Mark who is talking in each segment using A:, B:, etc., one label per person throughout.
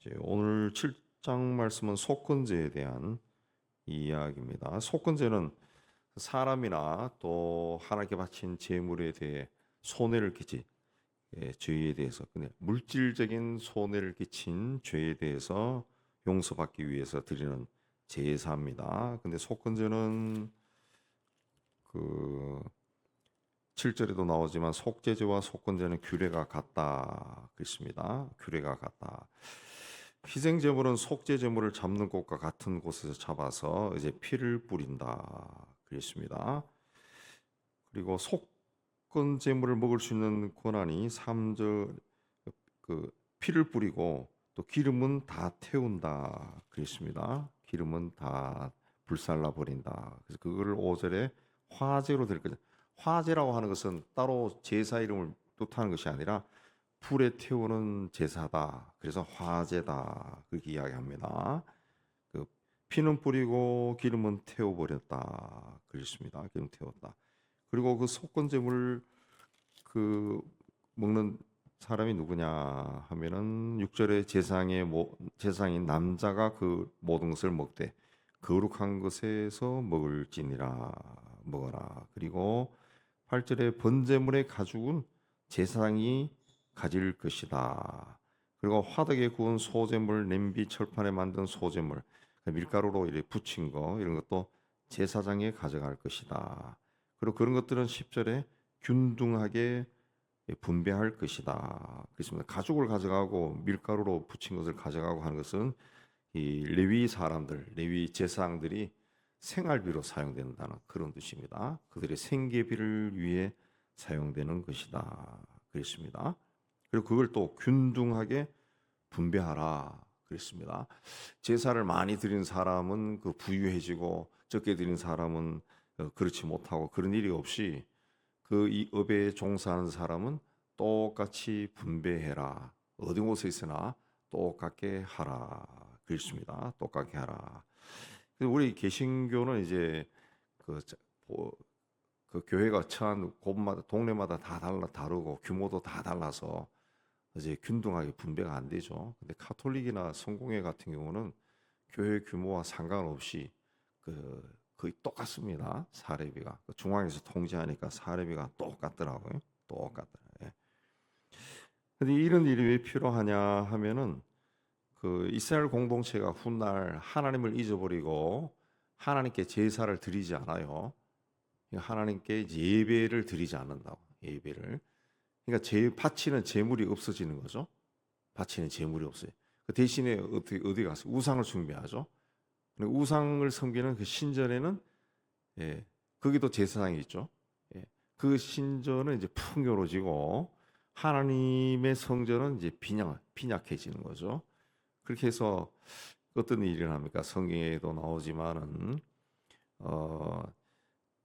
A: 이제 오늘 7장 말씀은 속건제에 대한 이야기입니다. 속건제는 사람이나 또 하나님께 바친 제물에 대해 손해를 끼친 죄에 대해서, 근데 물질적인 손해를 끼친 죄에 대해서 용서받기 위해서 드리는 제사입니다. 근데 속건제는 그 7절에도 나오지만 속죄제와 속건제는 규례가 같다 그랬습니다. 규례가 같다. 희생제물은 속죄제물을 잡는 곳과 같은 곳에서 잡아서 이제 피를 뿌린다 그랬습니다. 그리고 속건제물을 먹을 수 있는 권한이 3절 피를 뿌리고 또 기름은 다 태운다 그랬습니다. 기름은 다 불살라 버린다. 그래서 그거를 5절에 화제로 드릴 거죠. 화제라고 하는 것은 따로 제사 이름을 뜻하는 것이 아니라 불에 태우는 제사다. 그래서 화제다. 그렇게 이야기합니다. 그 피는 뿌리고 기름은 태워버렸다. 그렇습니다. 기름 태웠다. 그리고 그 속건제물 그 먹는 사람이 누구냐 하면은 6절에 제사장인 남자가 그 모든 것을 먹되 거룩한 것에서 먹을지니라 먹어라. 그리고 8절에 번제물의 가죽은 제사장이 가질 것이다. 그리고 화덕에 구운 소제물, 냄비, 철판에 만든 소제물, 밀가루로 이렇게 부친 거 이런 것도 제사장이 가져갈 것이다. 그리고 그런 것들은 10절에 균등하게 분배할 것이다. 그렇습니다. 가죽을 가져가고 밀가루로 부친 것을 가져가고 하는 것은 이 레위 사람들, 레위 제사장들이 생활비로 사용된다는 그런 뜻입니다. 그들의 생계비를 위해 사용되는 것이다. 그랬습니다. 그리고 그걸 또 균등하게 분배하라. 그랬습니다. 제사를 많이 드린 사람은 그 부유해지고 적게 드린 사람은 그렇지 못하고 그런 일이 없이 그 이 업에 종사하는 사람은 똑같이 분배해라. 어디 곳에 있으나 똑같게 하라. 그렇습니다. 똑같게 하라. 우리 개신교는 이제 그, 뭐, 그 교회가 처한 곳마다 동네마다 다 다르고 규모도 다 달라서 이제 균등하게 분배가 안 되죠. 근데 카톨릭이나 성공회 같은 경우는 교회 규모와 상관없이 거의 똑같습니다. 사례비가 중앙에서 통제하니까 사례비가 똑같더라고요. 똑같더라고요. 예. 근데 이런 일이 왜 필요하냐 하면은 그 이스라엘 공동체가 훗날 하나님을 잊어버리고 하나님께 제사를 드리지 않아요. 하나님께 예배를 드리지 않는다고. 예배를. 그러니까 바치는 제물이 없어지는 거죠. 바치는 제물이 없어요. 그 대신에 어디 가서 우상을 숭배하죠. 우상을 섬기는 그 신전에는 거기도 제사장이 있죠. 그 신전은 이제 풍요로워지고 하나님의 성전은 이제 빈약해지는 거죠. 그렇게 해서 어떤 일이 일어납니까? 성경에도 나오지만은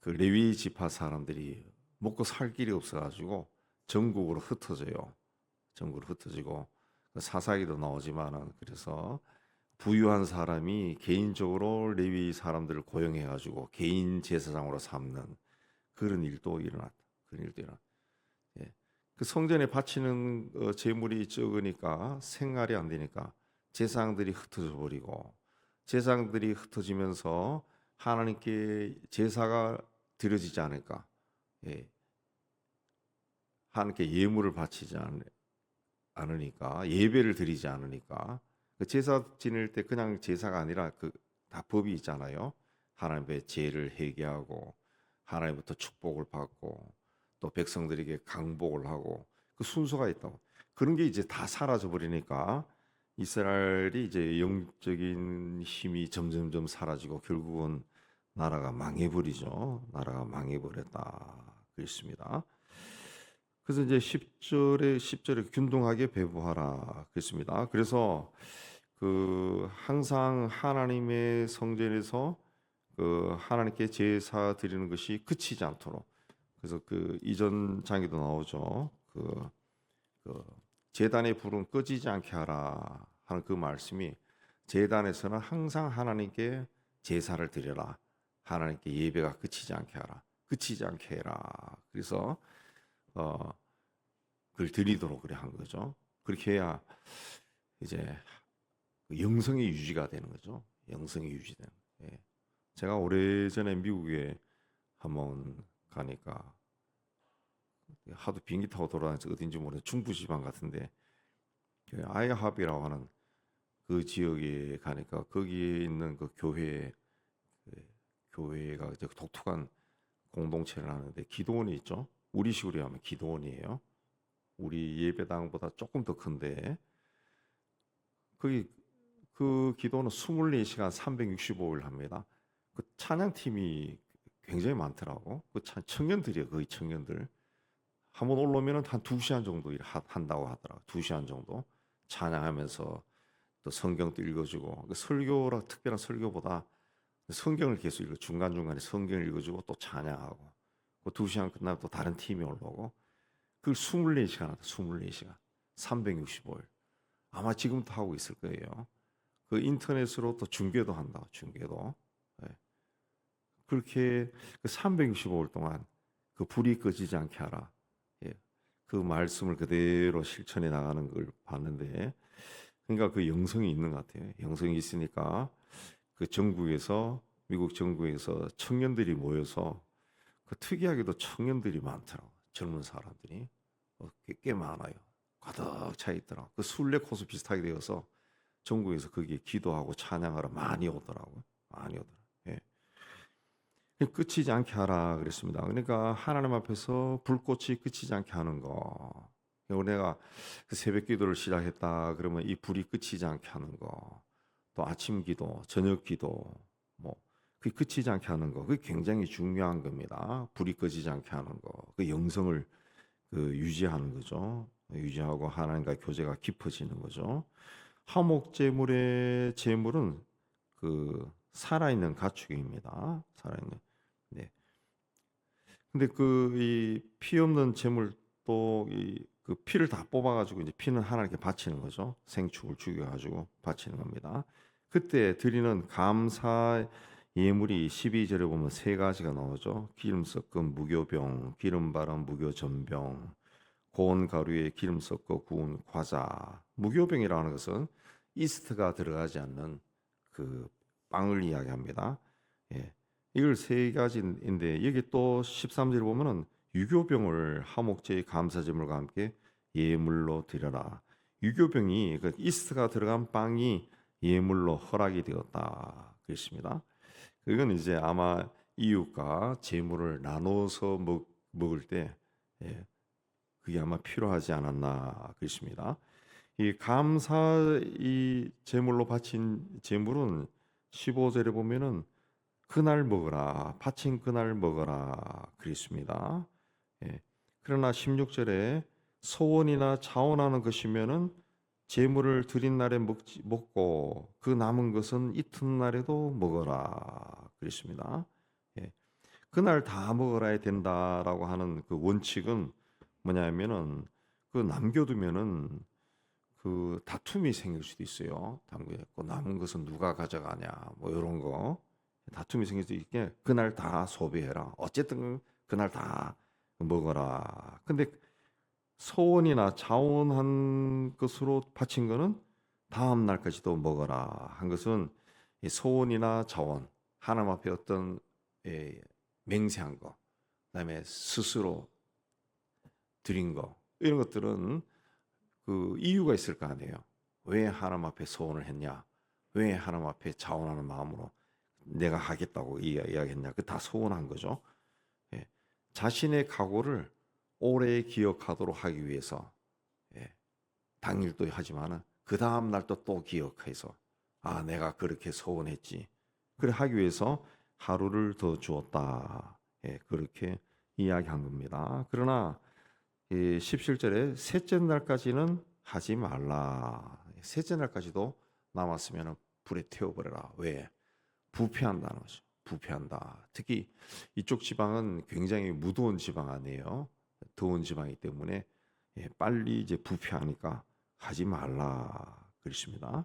A: 그 레위 지파 사람들이 먹고 살 길이 없어가지고 전국으로 흩어져요. 전국으로 흩어지고 사사기도 나오지만은 그래서 부유한 사람이 개인적으로 레위 사람들을 고용해가지고 개인 제사장으로 삼는 그런 일도 일어났다. 그런 일도 일어났다. 예. 그 성전에 바치는 재물이 적으니까 생활이 안 되니까 제사장들이 흩어져 버리고 제사장들이 흩어지면서 하나님께 제사가 드려지지 않을까. 예. 하나님께 예물을 바치지 않으니까 예배를 드리지 않으니까 그 제사 지낼 때 그냥 제사가 아니라 그 다 법이 있잖아요. 하나님의 죄를 회개하고 하나님부터 축복을 받고 또 백성들에게 강복을 하고 그 순서가 있다고. 그런 게 이제 다 사라져 버리니까 이스라엘이 이제 영적인 힘이 점점점 사라지고 결국은 나라가 망해버리죠. 나라가 망해버렸다. 그랬습니다. 그래서 이제 10절에 균등하게 배부하라 그랬습니다. 그래서 그 항상 하나님의 성전에서 그 하나님께 제사 드리는 것이 그치지 않도록 그래서 그 이전 장에도 나오죠. 그 제단의 불은 꺼지지 않게 하라 하는 그 말씀이 제단에서는 항상 하나님께 제사를 드려라. 하나님께 예배가 그치지 않게 하라. 그치지 않게 해라. 그래서 그걸 드리도록 그래 한 거죠. 그렇게 해야 이제 그 영성이 유지가 되는 거죠. 영성이 유지되는. 예. 제가 오래전에 미국에 한번 가니까 하도 비행기 타고 돌아다니면서 어딘지 모르는 중부지방 같은데 그 아이하비라고 하는 그 지역에 가니까 거기에 있는 그 교회가 이제 독특한 공동체를 하는데 기도원이 있죠. 우리식으로 하면 기도원이에요. 우리 예배당보다 조금 더 큰데 거기 그 기도는 24시간 365일 합니다. 그 찬양팀이 굉장히 많더라고. 그 청년들이에요. 거의 청년들. 한번 올라오면 한 2시간 정도 한다고 하더라고. 2시간 정도 찬양하면서 또 성경도 읽어주고 그 설교라 특별한 설교보다 성경을 계속 읽어 중간중간에 성경을 읽어주고 또 찬양하고 그 2시간 끝나고 또 다른 팀이 올라오고 그걸 24시간 하다 24시간 365일 아마 지금도 하고 있을 거예요. 그 인터넷으로 또 중계도 한다. 중계도. 예. 그렇게 그 365일 동안 그 불이 꺼지지 않게 하라. 예. 그 말씀을 그대로 실천해 나가는 걸 봤는데 그러니까 그 영성이 있는 것 같아요. 영성이 있으니까 그 전국에서 미국 전국에서 청년들이 모여서 그 특이하게도 청년들이 많더라고. 젊은 사람들이 꽤 많아요. 가득 차 있더라고. 그 순례 코스 비슷하게 되어서 전국에서 거기에 기도하고 찬양하러 많이 오더라고요. 많이 오더라고요. 예. 끝이지 않게 하라 그랬습니다. 그러니까 하나님 앞에서 불꽃이 끝이지 않게 하는 거. 내가 그 새벽 기도를 시작했다 그러면 이 불이 끝이지 않게 하는 거. 또 아침 기도, 저녁 기도, 뭐 그 끝이지 않게 하는 거. 그게 굉장히 중요한 겁니다. 불이 꺼지지 않게 하는 거. 그 영성을 그 유지하는 거죠. 유지하고 하나님과 교제가 깊어지는 거죠. 화목 제물의 제물은 그 살아있는 가축입니다. 살아있는. 네. 근데 그 이 피 없는 제물 또 이 그 피를 다 뽑아가지고 이제 피는 하나님께 바치는 거죠. 생축을 죽여가지고 바치는 겁니다. 그때 드리는 감사 예물이 12절에 보면 세 가지가 나오죠. 기름 섞은 무교병, 기름 바른 무교전병, 고운 가루에 기름 섞어 구운 과자. 무교병이라는 것은 이스트가 들어가지 않는 그 빵을 이야기합니다. 예. 이걸 세 가지인데 여기 또 13절에 보면은 유교병을 하목제의 감사제물과 함께 예물로 드려라. 유교병이 그 이스트가 들어간 빵이 예물로 허락이 되었다. 그랬습니다. 이건 이제 아마 이웃과 제물을 나눠서 먹을 때 예, 그게 아마 필요하지 않았나 그랬습니다. 이 감사 이 제물로 바친 제물은 15절에 보면은 그날 먹어라 바친 그날 먹어라 그랬습니다. 예. 그러나 16절에 소원이나 자원하는 것이면은 제물을 드린 날에 먹고 그 남은 것은 이튿날에도 먹어라 그랬습니다. 예. 그날 다 먹어야 된다라고 하는 그 원칙은 뭐냐면은 그 남겨두면은 그 다툼이 생길 수도 있어요. 남겨놓고 남은 것은 누가 가져가냐 뭐 이런 거 다툼이 생길 수 있게 그날 다 소비해라. 어쨌든 그날 다 먹어라. 근데 소원이나 자원한 것으로 바친 거는 다음 날까지도 먹어라 한 것은 이 소원이나 자원 하나님 앞에 어떤 맹세한 거, 그다음에 스스로 드린 거 이런 것들은 그 이유가 있을 거 아니에요. 왜 하나님 앞에 소원을 했냐? 왜 하나님 앞에 자원하는 마음으로 내가 하겠다고 이야기했냐? 그 다 소원한 거죠. 예. 자신의 각오를 오래 기억하도록 하기 위해서 예. 당일도 하지만은 그 다음 날도 또 기억해서 아 내가 그렇게 소원했지. 그래 하기 위해서 하루를 더 주었다. 예. 그렇게 이야기한 겁니다. 그러나 17절에 셋째 날까지는 하지 말라. 셋째 날까지도 남았으면 불에 태워버려라. 왜? 부패한다는 거죠. 부패한다. 특히 이쪽 지방은 굉장히 무더운 지방 아니에요. 더운 지방이기 때문에 빨리 이제 부패하니까 하지 말라. 그렇습니다.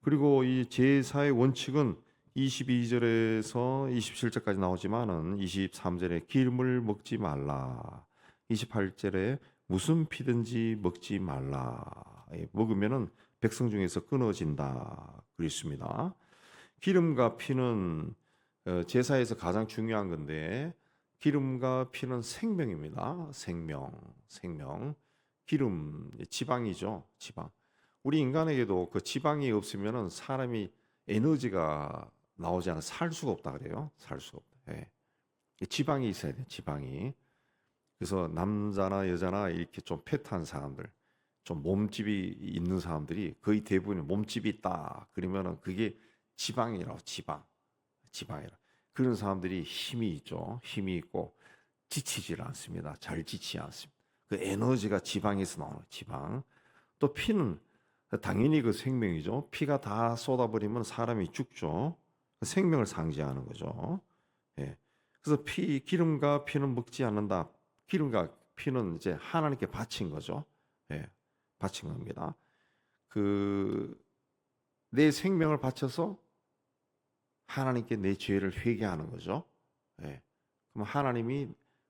A: 그리고 이 제사의 원칙은 22절에서 27절까지 나오지만은 23절에 기름을 먹지 말라. 28절에 무슨 피든지 먹지 말라. 먹으면은 백성 중에서 끊어진다 그랬습니다. 기름과 피는 제사에서 가장 중요한 건데 기름과 피는 생명입니다. 생명. 기름, 지방이죠. 지방. 우리 인간에게도 그 지방이 없으면은 사람이 에너지가 나오지 않아 살 수가 없다 그래요. 살 수가 없다. 예. 지방이 있어야 돼. 지방이. 그래서 남자나 여자나 이렇게 좀 패트한 사람들, 좀 몸집이 있는 사람들이 거의 대부분이 몸집이 있다. 그러면은 그게 지방이라고 지방이라. 그런 사람들이 힘이 있죠. 힘이 있고 지치질 않습니다. 잘 지치지 않습니다. 그 에너지가 지방에서 나오는 거예요, 지방. 또 피는 당연히 그 생명이죠. 피가 다 쏟아버리면 사람이 죽죠. 생명을 상징하는 거죠. 예. 그래서 기름과 피는 먹지 않는다. 기름과 피는 이제 하나님께 바친 거죠. 예. 바친 겁니다. 내 생명을 바쳐서 하나님께 내 죄를 회개하는 거죠. 예. 그럼 하나님이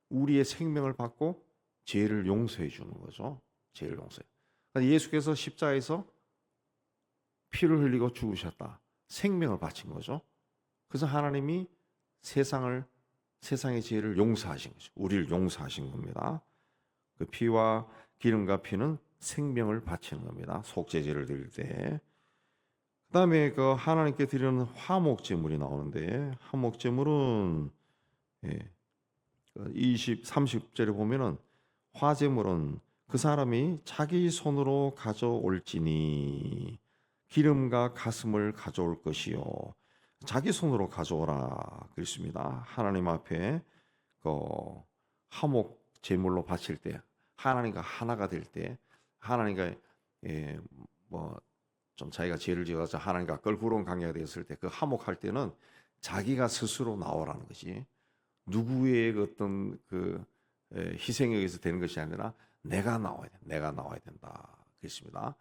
A: 우리의 생명을 받고 죄를 용서해 주는 거죠. 죄를 용서해. 그러니까 예수께서 십자가에서 피를 흘리고 죽으셨다. 생명을 바친 거죠. 그래서 하나님이 세상의 죄를 용서하신 거죠. 우리를 용서하신 겁니다. 그 피와 기름과 피는 생명을 바치는 겁니다. 속죄제를 드릴 때. 그다음에 그 하나님께 드리는 화목 제물이 나오는데 화목 제물은 30절에 보면은 화제물은 그 사람이 자기 손으로 가져올지니 기름과 가슴을 가져올 것이요 자기 손으로 가져오라 그랬습니다. 하나님 앞에 그 화목 제물로 바칠 때 하나님과 하나가 될 때 하나님과 뭐 좀 자기가 죄를 지어서 하나님과 껄끄러운 관계가 되었을 때 그 화목할 때는 자기가 스스로 나오라는 것이 누구의 어떤 희생에 의해서 되는 것이 아니라 내가 나와야 된다 그랬습니다.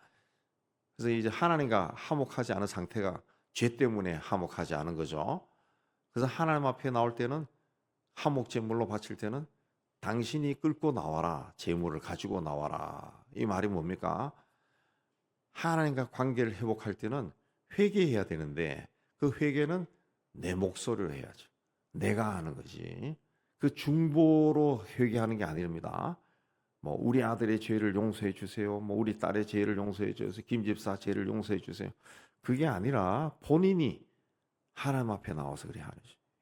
A: 그래서 이제 하나님과 화목하지 않은 상태가 죄 때문에 화목하지 않은 거죠. 그래서 하나님 앞에 나올 때는 화목 제물로 바칠 때는 당신이 끌고 나와라, 제물을 가지고 나와라. 이 말이 뭡니까? 하나님과 관계를 회복할 때는 회개해야 되는데 그 회개는 내 목소리로 해야죠. 내가 하는 거지. 그 중보로 회개하는 게 아닙니다. 뭐 우리 아들의 죄를 용서해 주세요. 뭐 우리 딸의 죄를 용서해 주세요. 김 집사 죄를 용서해 주세요. 그게 아니라 본인이 하나님 앞에 나와서 그래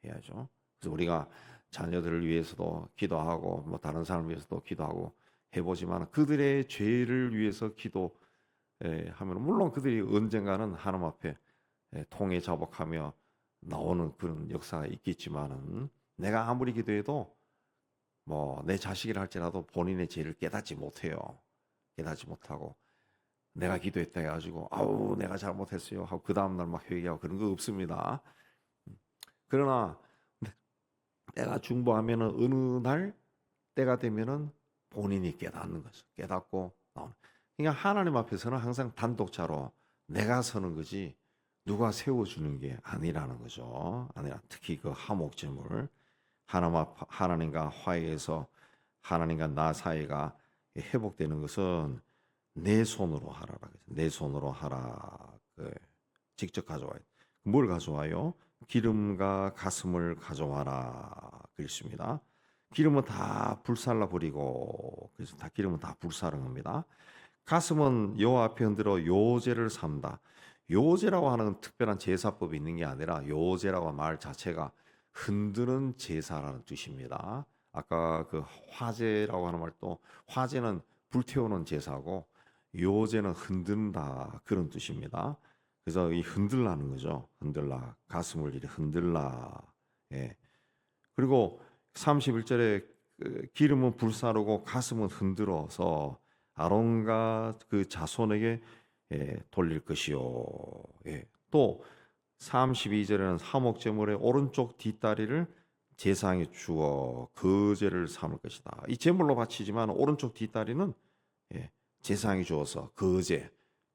A: 해야죠. 그래서 우리가 자녀들을 위해서도 기도하고 뭐 다른 사람을 위해서도 기도하고 해보지만 그들의 죄를 위해서 기도하면 물론 그들이 언젠가는 하나님 앞에 통해 자복하며 나오는 그런 역사가 있겠지만은 내가 아무리 기도해도 뭐 내 자식이라 할지라도 본인의 죄를 깨닫지 못해요. 깨닫지 못하고 내가 기도했다 해가지고 아우 내가 잘못했어요 하고 그 다음날 막 회개하고 그런 거 없습니다. 그러나 내가 중보하면은 어느 날 때가 되면은 본인이 깨닫는 거죠. 깨닫고 나오는. 그러니까 하나님 앞에서는 항상 단독자로 내가 서는 거지 누가 세워주는 게 아니라는 거죠. 아니라 특히 그 화목제물 하나님과 화해해서 하나님과 나 사이가 회복되는 것은 내 손으로 하라라. 내 손으로 하라. 직접 가져와요. 뭘 가져와요? 기름과 가슴을 가져와라. 그랬습니다. 기름은 다 불살라 버리고 그래서 기름은 다 불사른 겁니다. 가슴은 여호와 앞에 흔들어 요제를 삼다. 요제라고 하는 특별한 제사법이 있는 게 아니라 요제라고 말 자체가 흔드는 제사라는 뜻입니다. 아까 그 화제라고 하는 말도 화제는 불태우는 제사고 요제는 흔든다 그런 뜻입니다. 그래서 이 흔들라는 거죠. 흔들라 가슴을 이렇게 흔들라. 예. 그리고 31절에 기름은 불사르고 가슴은 흔들어서 아론과 그 자손에게 돌릴 것이요. 예. 또 32절에는 화목제물의 오른쪽 뒷다리를 제사장에 주어 거제를 삼을 것이다. 이 제물로 바치지만 오른쪽 뒷다리는 제사장이 주어서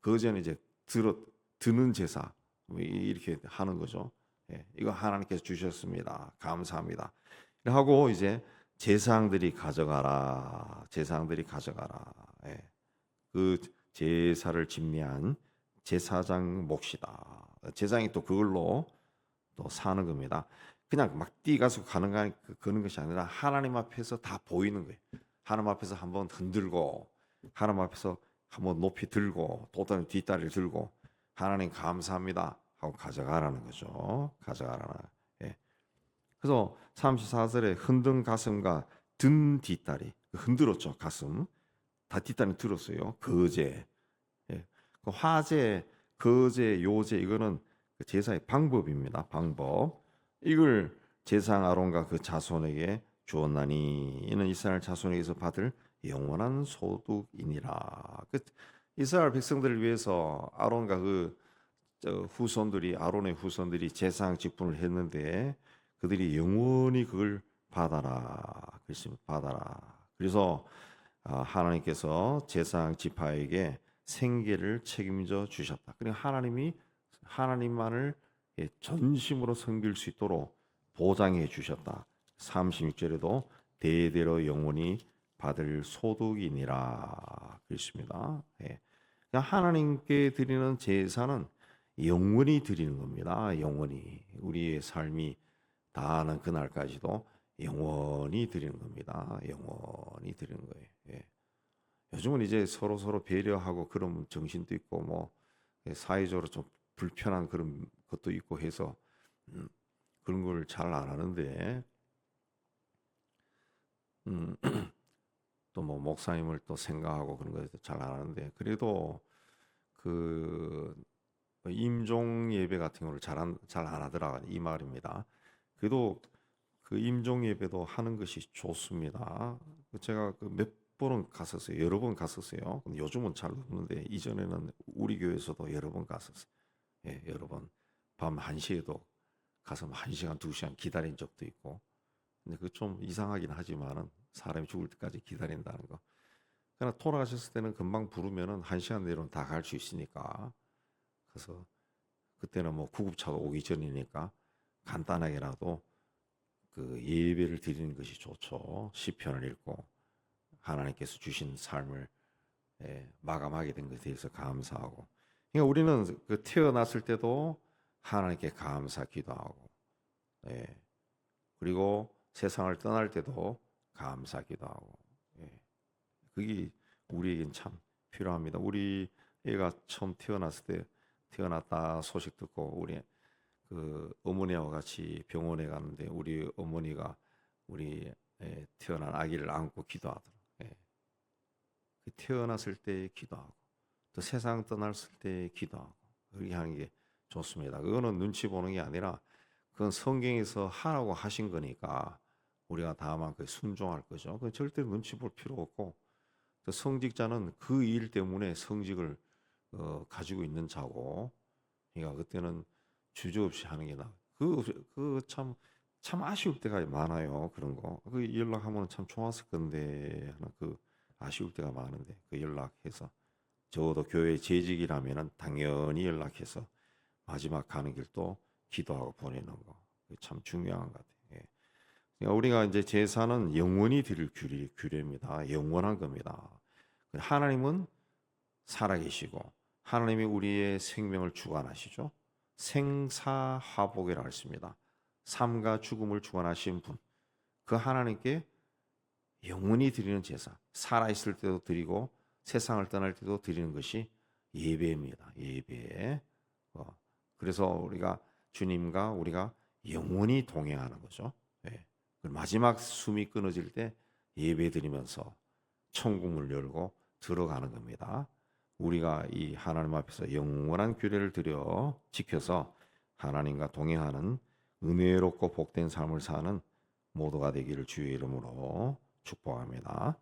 A: 거제는 이제 드는 제사 이렇게 하는 거죠. 이거 하나님께서 주셨습니다. 감사합니다. 하고 이제 제사장들이 가져가라. 그 제사를 집례한 제사장 몫이다. 제사장이 또 그걸로 또 사는 겁니다. 그냥 막 뛰가서 그는 것이 아니라 하나님 앞에서 다 보이는 거예요. 하나님 앞에서 한번 흔들고 하나님 앞에서 한번 높이 들고 또 다른 뒷다리를 들고 하나님 감사합니다 하고 가져가라는 거죠. 가져가라는. 예. 그래서 34절에 흔든 가슴과 든 뒷다리 흔들었죠. 가슴 다 뒷다리 들었어요. 거제. 예. 그 화제, 거제, 요제 이거는 그 제사의 방법입니다. 방법. 이걸 제사장 아론과 그 자손에게 주었나니 이는 이스라엘 자손에게서 받을 영원한 소득이니라. 그 이스라엘 백성들을 위해서 아론과 후손들이 아론의 후손들이 제사장 직분을 했는데 그들이 영원히 그걸 받아라. 그랬습니다. 받아라. 그래서 하나님께서 제사장 지파에게 생계를 책임져 주셨다. 그러니까 하나님이 하나님만을 전심으로 섬길 수 있도록 보장해 주셨다. 36절에도 대대로 영원히 받을 소득이니라 그랬습니다. 예. 그러니까 하나님께 드리는 제사는 영원히 드리는 겁니다. 영원히 우리의 삶이 다하는 그날까지도 영원히 드리는 겁니다. 영원히 드리는 거예요. 예. 요즘은 이제 서로 배려하고 그런 정신도 있고 뭐 사회적으로 좀 불편한 그런 것도 있고 해서 그런 걸 잘 안 하는데 또 뭐 목사님을 또 생각하고 그런 것도 잘 안 하는데 그래도 그 임종 예배 같은 거를 잘 안 하더라 이 말입니다. 그래도 그 임종 예배도 하는 것이 좋습니다. 제가 그 몇 번은 갔었어요. 여러 번 갔었어요. 근데 요즘은 잘 없는데 이전에는 우리 교회에서도 여러 번 갔었어요. 예, 여러 번. 밤 1시에도 가서 1시간, 2시간 기다린 적도 있고. 근데 그 좀 이상하긴 하지만은 사람이 죽을 때까지 기다린다는 거. 그러나 돌아가셨을 때는 금방 부르면은 1시간 내로는 다 갈 수 있으니까. 그래서 그때는 뭐 구급차가 오기 전이니까 간단하게라도 그 예배를 드리는 것이 좋죠. 시편을 읽고 하나님께서 주신 삶을 마감하게 된 것에 대해서 감사하고. 그러니까 우리는 그 태어났을 때도 하나님께 감사 기도하고, 예. 그리고 세상을 떠날 때도 감사 기도하고, 예. 그게 우리에겐 참 필요합니다. 우리 애가 처음 태어났을 때 태어났다 소식 듣고 우리 그 어머니와 같이 병원에 가는데 우리 어머니가 우리 태어난 아기를 안고 기도하더라고요. 예. 그 태어났을 때 기도하고 또 세상 떠났을 때 기도하고 그렇게 하는 게 좋습니다. 그거는 눈치 보는 게 아니라 그건 성경에서 하라고 하신 거니까 우리가 다만 그 순종할 거죠. 그 절대 눈치 볼 필요 없고 또 성직자는 그 일 때문에 성직을 가지고 있는 자고 그러니까 그때는 주저없이 하는 게 나. 참 아쉬울 때가 많아요. 그런 거. 그 연락하면 참 좋았을 건데 하는 그 아쉬울 때가 많은데 그 연락해서 적어도 교회 재직이라면은 당연히 연락해서 마지막 가는 길도 기도하고 보내는 거. 참 중요한 것 같아요. 예. 그러니까 우리가 이제 제사는 영원히 드릴 규례입니다. 영원한 겁니다. 하나님은 살아계시고 하나님이 우리의 생명을 주관하시죠. 생사화복이라고 했습니다. 삶과 죽음을 주관하신 분. 그 하나님께 영원히 드리는 제사. 살아있을 때도 드리고 세상을 떠날 때도 드리는 것이 예배입니다. 예배. 그래서 우리가 주님과 우리가 영원히 동행하는 거죠. 예. 마지막 숨이 끊어질 때 예배 드리면서 천국문을 열고 들어가는 겁니다. 우리가 이 하나님 앞에서 영원한 규례를 드려 지켜서 하나님과 동행하는 은혜롭고 복된 삶을 사는 모두가 되기를 주의 이름으로 축복합니다.